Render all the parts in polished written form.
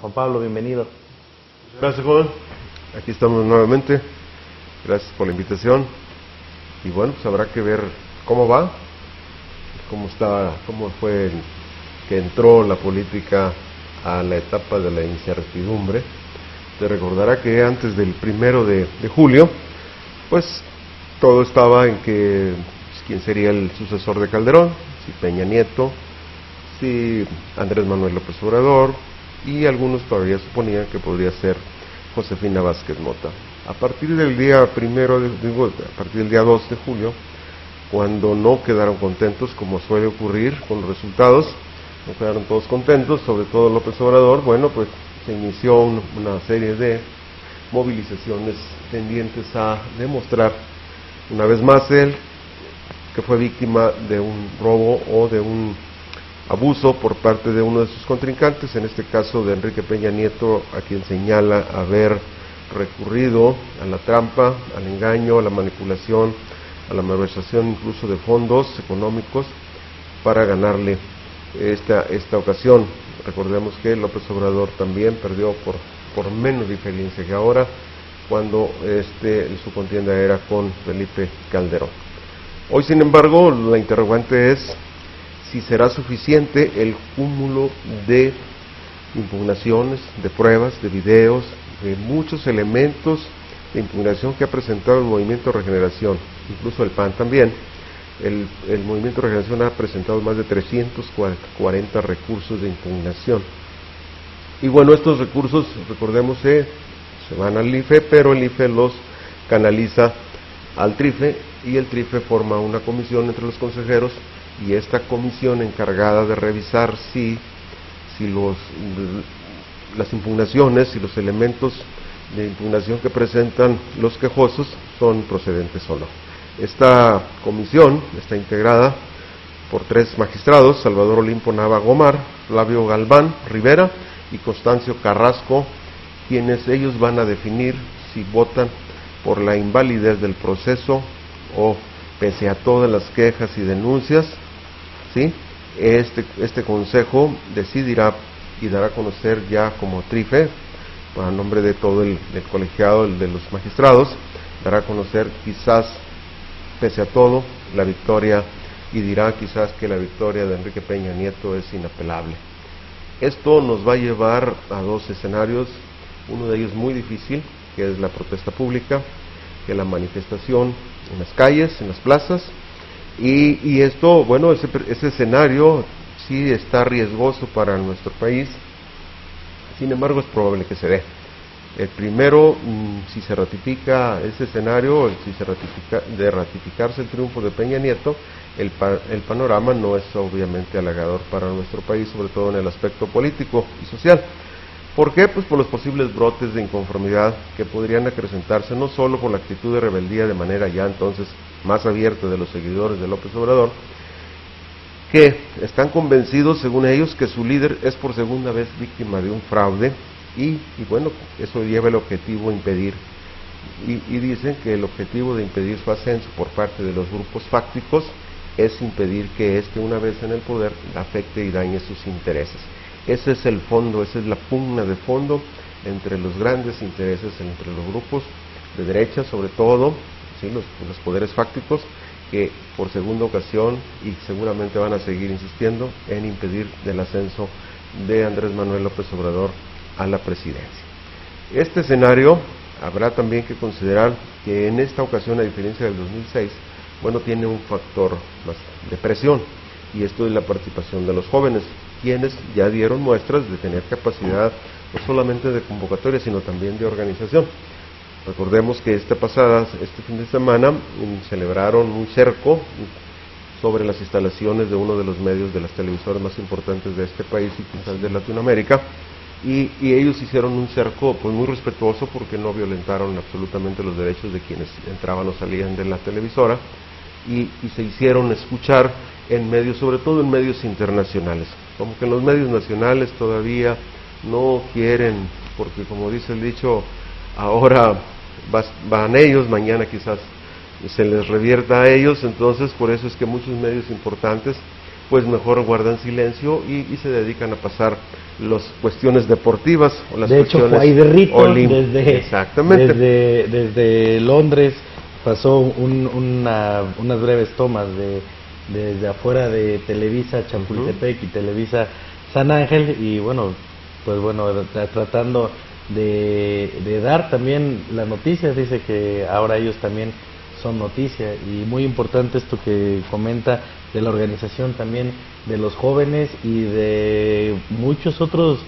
Juan Pablo, bienvenido. Gracias, joven. Aquí estamos nuevamente. Gracias por la invitación. Y bueno, pues habrá que ver cómo va, cómo fue que entró la política a la etapa de la incertidumbre. Te recordará que antes del 1 de julio, pues todo estaba en que quién sería el sucesor de Calderón, si Peña Nieto, si Andrés Manuel López Obrador, y algunos todavía suponían que podría ser Josefina Vázquez Mota. A partir del día 2 de julio, cuando no quedaron contentos, como suele ocurrir con los resultados, no quedaron todos contentos, sobre todo López Obrador, bueno, pues se inició una serie de movilizaciones tendientes a demostrar una vez más él que fue víctima de un robo o de un abuso por parte de uno de sus contrincantes, en este caso de Enrique Peña Nieto, a quien señala haber recurrido a la trampa, al engaño, a la manipulación, a la malversación incluso de fondos económicos para ganarle esta ocasión. Recordemos que López Obrador también perdió por menos diferencia que ahora, cuando su contienda era con Felipe Calderón. Hoy, sin embargo, la interrogante es si será suficiente el cúmulo de impugnaciones, de pruebas, de videos, de muchos elementos de impugnación que ha presentado el Movimiento Regeneración, incluso el PAN también. El Movimiento Regeneración ha presentado más de 340 recursos de impugnación. Y bueno, estos recursos, recordemos, se van al IFE, pero el IFE los canaliza al TRIFE, y el TRIFE forma una comisión entre los consejeros, y esta comisión encargada de revisar si las impugnaciones y los elementos de impugnación que presentan los quejosos son procedentes o no. Esta comisión está integrada por 3 magistrados: Salvador Olimpo Nava Gomar, Flavio Galván Rivera y Constancio Carrasco, quienes ellos van a definir si votan por la invalidez del proceso o, pese a todas las quejas y denuncias, ¿sí? Este consejo decidirá y dará a conocer ya como TRIFE, a nombre de todo el colegiado, el de los magistrados, dará a conocer quizás, pese a todo, la victoria, y dirá quizás que la victoria de Enrique Peña Nieto es inapelable. Esto nos va a llevar a 2 escenarios, uno de ellos muy difícil, que es la protesta pública, que es la manifestación en las calles, en las plazas, y esto, bueno, ese escenario sí está riesgoso para nuestro país. Sin embargo, es probable que se dé. El primero, si se ratifica ese escenario, de ratificarse el triunfo de Peña Nieto, el panorama no es obviamente halagador para nuestro país, sobre todo en el aspecto político y social. ¿Por qué? Pues por los posibles brotes de inconformidad que podrían acrecentarse no solo por la actitud de rebeldía de manera ya entonces más abierta de los seguidores de López Obrador, que están convencidos, según ellos, que su líder es por segunda vez víctima de un fraude, y bueno, eso lleva el objetivo a impedir, y dicen que el objetivo de impedir su ascenso por parte de los grupos fácticos es impedir que una vez en el poder, afecte y dañe sus intereses. Ese es el fondo, esa es la pugna de fondo entre los grandes intereses, entre los grupos de derecha, sobre todo, ¿sí? los poderes fácticos, que por segunda ocasión, y seguramente van a seguir insistiendo en impedir el ascenso de Andrés Manuel López Obrador a la presidencia. Este escenario habrá también que considerar que en esta ocasión, a diferencia del 2006, bueno, tiene un factor más de presión, y esto es la participación de los jóvenes, quienes ya dieron muestras de tener capacidad no solamente de convocatoria, sino también de organización. Recordemos que este fin de semana celebraron un cerco sobre las instalaciones de uno de los medios de las televisoras más importantes de este país y quizás de Latinoamérica, y ellos hicieron un cerco pues muy respetuoso, porque no violentaron absolutamente los derechos de quienes entraban o salían de la televisora, y se hicieron escuchar en medios, sobre todo en medios internacionales. Como que los medios nacionales todavía no quieren, porque como dice el dicho, ahora van ellos, mañana quizás se les revierta a ellos. Entonces por eso es que muchos medios importantes pues mejor guardan silencio y se dedican a pasar las cuestiones deportivas o las de hecho cuestiones fue ahí de rito exactamente. Desde Londres pasó unas breves tomas desde afuera de Televisa Chapultepec y Televisa San Ángel, y bueno, pues bueno, tratando de dar también la noticia. Dice que ahora ellos también son noticia, y muy importante esto que comenta de la organización también de los jóvenes y de muchos otros,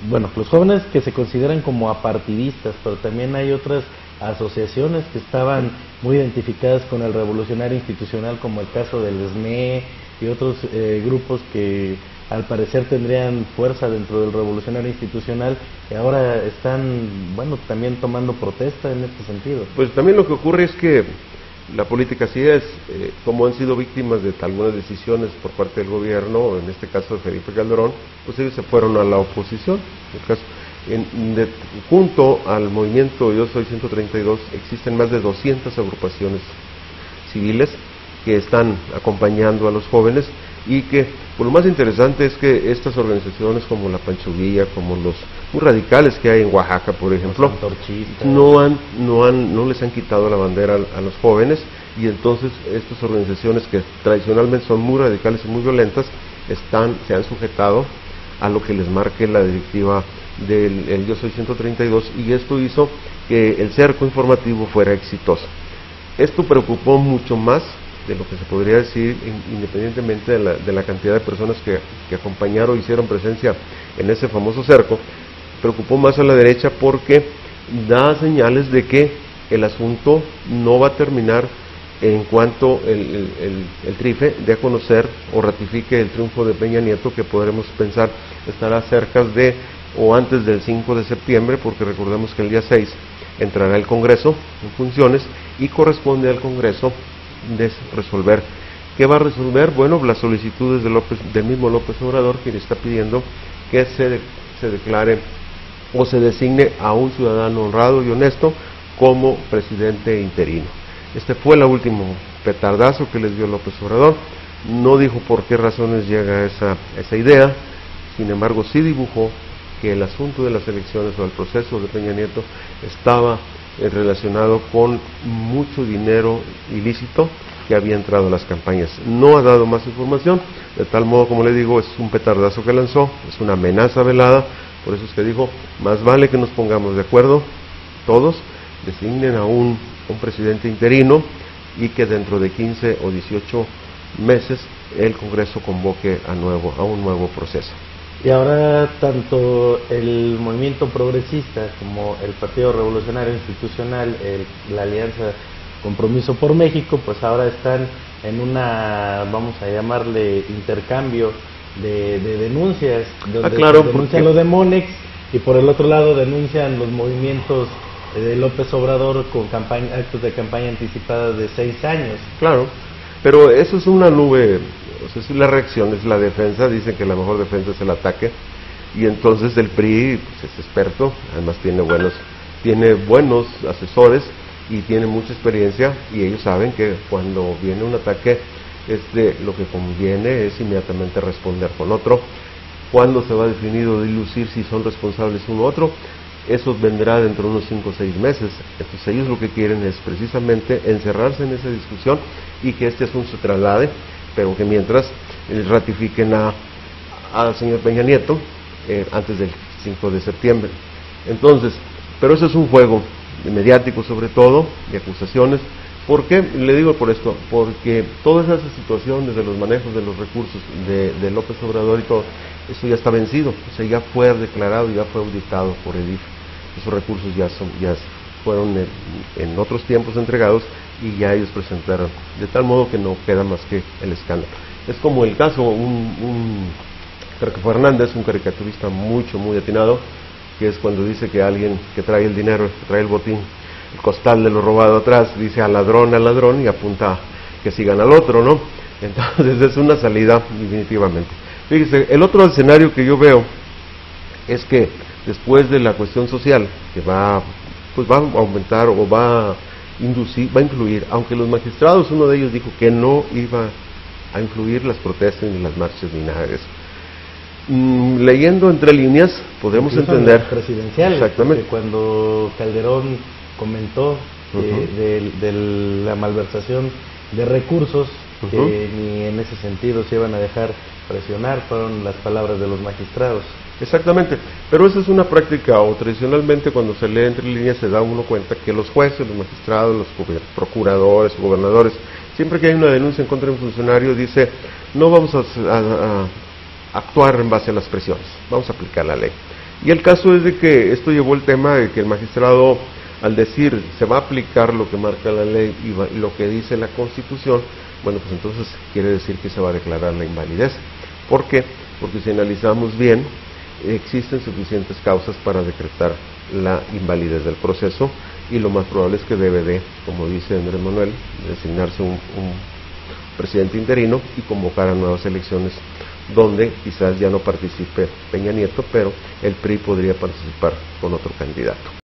bueno, los jóvenes que se consideran como apartidistas, pero también hay otras asociaciones que estaban muy identificadas con el revolucionario institucional, como el caso del SME y otros grupos que al parecer tendrían fuerza dentro del revolucionario institucional, y ahora están, bueno, también tomando protesta en este sentido. Pues también lo que ocurre es que la política así es, como han sido víctimas de algunas decisiones por parte del gobierno, en este caso de Felipe Calderón, pues ellos se fueron a la oposición. En el caso, junto al movimiento Yo Soy 132 existen más de 200 agrupaciones civiles que están acompañando a los jóvenes, y que pues lo más interesante es que estas organizaciones como la Pancho Villa, como los muy radicales que hay en Oaxaca, por ejemplo, no les han quitado la bandera a los jóvenes, y entonces estas organizaciones que tradicionalmente son muy radicales y muy violentas se han sujetado a lo que les marque la directiva del Yo Soy 132, y esto hizo que el cerco informativo fuera exitoso. Esto preocupó mucho más de lo que se podría decir, independientemente de la cantidad de personas que acompañaron o hicieron presencia en ese famoso cerco. Preocupó más a la derecha porque da señales de que el asunto no va a terminar en cuanto el TRIFE dé a conocer o ratifique el triunfo de Peña Nieto, que podremos pensar estará cerca de o antes del 5 de septiembre, porque recordemos que el día 6 entrará el Congreso en funciones y corresponde al Congreso de resolver. ¿Qué va a resolver? Bueno, las solicitudes del mismo López Obrador, quien está pidiendo que se declare o se designe a un ciudadano honrado y honesto como presidente interino. Este fue el último petardazo que les dio López Obrador. No dijo por qué razones llega esa idea, sin embargo sí dibujó que el asunto de las elecciones o el proceso de Peña Nieto estaba relacionado con mucho dinero ilícito que había entrado a las campañas. No ha dado más información, de tal modo, como le digo, es un petardazo que lanzó, es una amenaza velada. Por eso es que dijo, más vale que nos pongamos de acuerdo todos, designen a un presidente interino, y que dentro de 15 o 18 meses el Congreso convoque a un nuevo proceso. Y ahora tanto el movimiento progresista como el Partido Revolucionario Institucional, la Alianza Compromiso por México, pues ahora están en vamos a llamarle intercambio de denuncias, donde claro, denuncian lo de Monex, y por el otro lado denuncian los movimientos de López Obrador con actos de campaña anticipada de 6 años. Claro, pero eso es una nube. O sea, es la reacción, es la defensa. Dicen que la mejor defensa es el ataque, y entonces el PRI pues, es experto, además tiene buenos asesores y tiene mucha experiencia, y ellos saben que cuando viene un ataque lo que conviene es inmediatamente responder con otro. Cuando se va a definir o dilucir si son responsables uno u otro, eso vendrá dentro de unos 5 o 6 meses. Entonces ellos lo que quieren es precisamente encerrarse en esa discusión y que este asunto se traslade, pero que mientras ratifiquen al señor Peña Nieto antes del 5 de septiembre. Entonces, pero eso es un juego mediático, sobre todo, de acusaciones. ¿Por qué? Le digo por esto, porque toda esa situación, desde los manejos de los recursos de López Obrador y todo, eso ya está vencido, o sea, ya fue declarado, ya fue auditado por el IF. Esos recursos ya fueron en otros tiempos entregados, y ya ellos presentaron, de tal modo que no queda más que el escándalo. Es como el caso, creo que fue Hernández, un caricaturista muy atinado, que es cuando dice que alguien que trae el dinero, que trae el botín, el costal de lo robado atrás, dice al ladrón, y apunta que sigan al otro, ¿no? Entonces es una salida definitivamente. Fíjese, el otro escenario que yo veo es que después de la cuestión social, que va a aumentar o va a influir, aunque los magistrados, uno de ellos dijo que no iba a influir las protestas, ni las marchas, ni nada de eso. Leyendo entre líneas podemos incluso entender presidenciales, exactamente cuando Calderón comentó de la malversación de recursos, que ni en ese sentido se iban a dejar presionar, fueron las palabras de los magistrados. Exactamente, pero esa es una práctica, o tradicionalmente cuando se lee entre líneas se da uno cuenta que los jueces, los magistrados, los procuradores, gobernadores, siempre que hay una denuncia en contra de un funcionario, dice, no vamos a actuar en base a las presiones, vamos a aplicar la ley. Y el caso es de que esto llevó el tema de que el magistrado, al decir se va a aplicar lo que marca la ley y lo que dice la Constitución, bueno, pues entonces quiere decir que se va a declarar la invalidez. ¿Por qué? Porque si analizamos bien, existen suficientes causas para decretar la invalidez del proceso, y lo más probable es que debe de, como dice Andrés Manuel, designarse un presidente interino y convocar a nuevas elecciones donde quizás ya no participe Peña Nieto, pero el PRI podría participar con otro candidato.